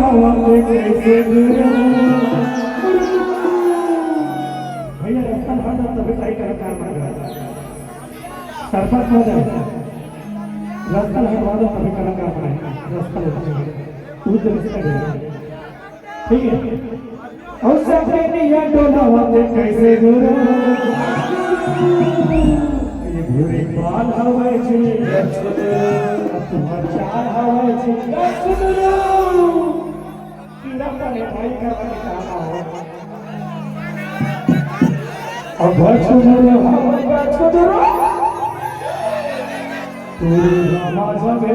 हवा कैसे भैया रास्ता भाड़ा तभी टाई कर काम कर सरपंच हो जाए रास्ता हटवा दो तभी कर काम है रास्ता उस तरह से करेगा ठीक है और सबके निया डोला होते कैसे गुरु ये भूरी बाल हवा छे तुम्हार चार हवा छे कीड़ा का भाई का काम हो और बचुदरो हवा बचुदरो तू रामा जबे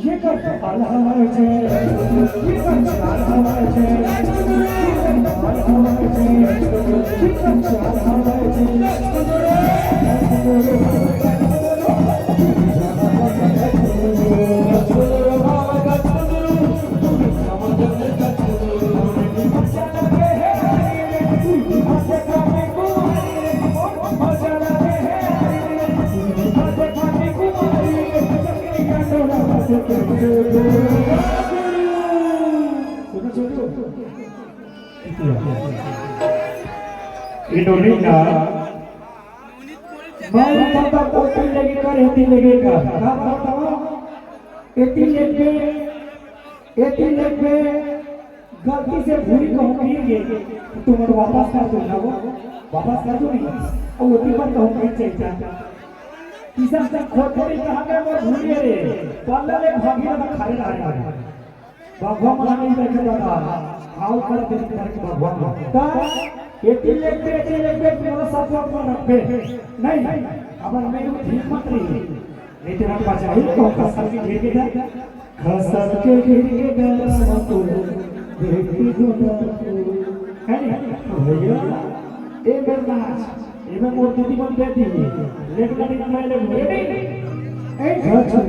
ये कर हाल हवा छे ये कर चाल हवा छे हाल हवा छे ये कर चाल हवा छे इंडोनेशिया मैं पता कोई लगे कर हेती लगेगा का बताओ एती लेके गलती से भूरी कहूं पीएंगे तुम वापस कर दो ना वो वापस कर दो नहीं और ओती पर कहूं पी चाहिए किसान से खोटड़ी कहा के वो भूलिए रे पल्ले ले भागी ना खाली रहे भगवान मना नहीं बैठे दादा आओ कर दे करके भगवान ता एती लेके मेरा सपोर्ट में रखे नहीं अब मैं हिम्मत नहीं नहीं तेरा बचा ही को कसर के घेर के जा खसर के घेर के गला तो देखती गोदा है भैया ए बरनाच ए में मोर दीदी बन देती लेकिन मैं ले ए अच्छा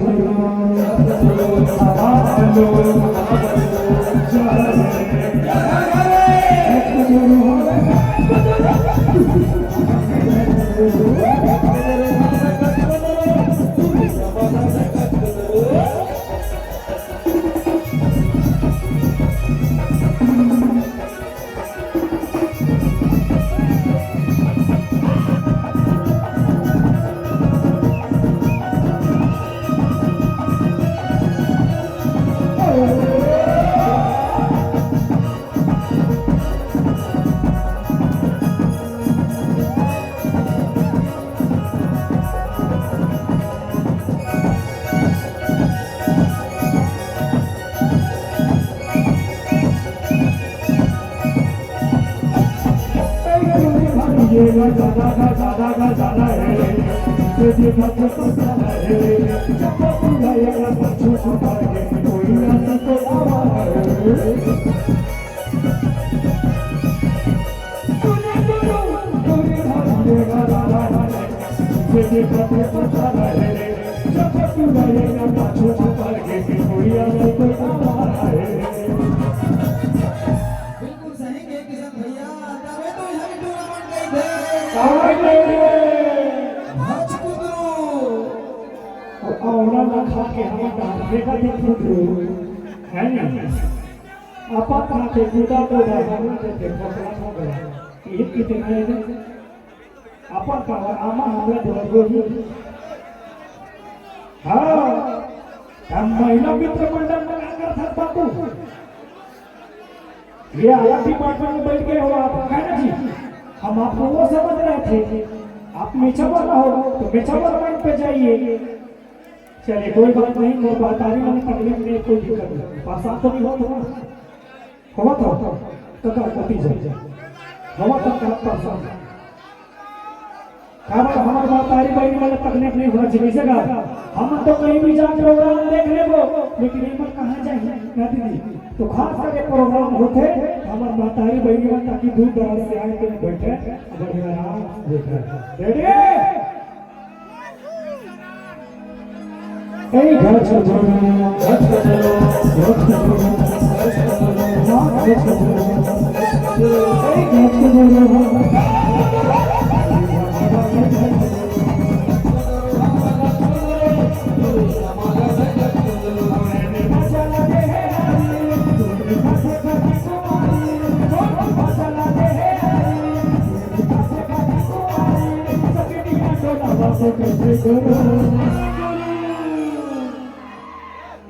ज्यादा है तेरी बात तो ज्यादा है जब तू गाएगा बच्चों छुपा के कोई ना तो आवा है तूने भागेगा दादा तेरी बात तो ज्यादा है जब तू गाएगा बच्चों छुपा के कोई ना तो आवा है बिल्कुल सही कहे किसान भैया तबे तो हम टूर्नामेंट गए थे औरा ना खा के हम देखा देखो है ना आपा खा के गुदा तो हम के फसला हो गया ये कितना है आपा का आमा हमरा दोगो हां हम महिला मित्र मंडल में आकर था बापू ये अलग डिपार्टमेंट में बैठ गए हो आप, कहना जी हम आपको वो समझ रहे थे, आप मेचा वाला हो तो मेचा वाला पॉइंट पे जाइए। चलिए कोई बात नहीं, वो बताने वाली तकलीफ नहीं, कोई दिक्कत नहीं, परेशान तो नहीं हुआ तो क्या गति जाए हवा तक का परेशान हमारे बात तारी बहनी वाला तकलीफ नहीं होना चाहिए जगह। हम तो कहीं भी जाके प्रोग्राम देख ले वो, लेकिन एक कहाँ जाए ना दीदी, तो खास करके प्रोग्राम होते हमारे मातारी बहनी वाला ताकि दूर दराज से आए के बैठे अगर आराम देख रेडी ए घर चलो घर चलो घर चलो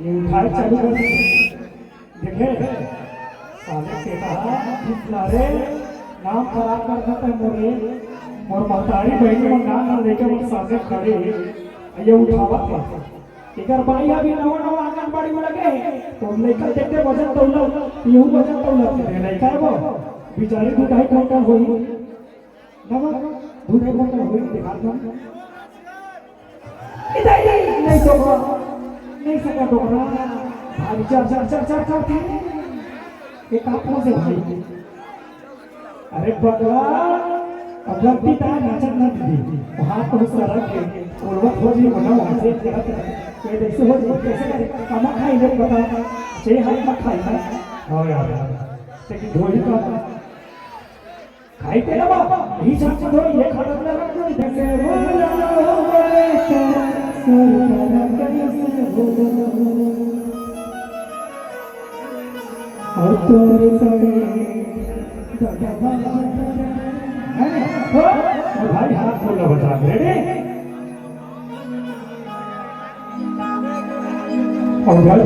ये उठाए चालू कर देखे साले के कहा रे नाम खराब कर देते मोरे और महतारी बहनी में नाम लेके वो सामने खड़े ये उठावा था इधर भाई अभी नवा नवा आंगनबाड़ी में लगे तो लेकर देखते वजन तौला यूं वजन तौला लेकर वो बेचारी दुधाई कौन होई नवा दुधाई कौन होई दिखा दो इधर नहीं तो नहीं सका डोकरा भाई चल एक आपको से भाई अरे बगला अब गलती था नाचत न दी हाथ तो उसका रख के उर्वत हो जी बना वहां से ये देखो हो जी कैसे कमा खाई ले बता छे हाथ में खाई है हां यार लेकिन धोई का खाई पे ना बाबा ही छाप से धोई ये खाता ना रख दो जैसे बोला और तोरे सगे भाई हाथ बोला बता रेडी और घर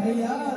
भैया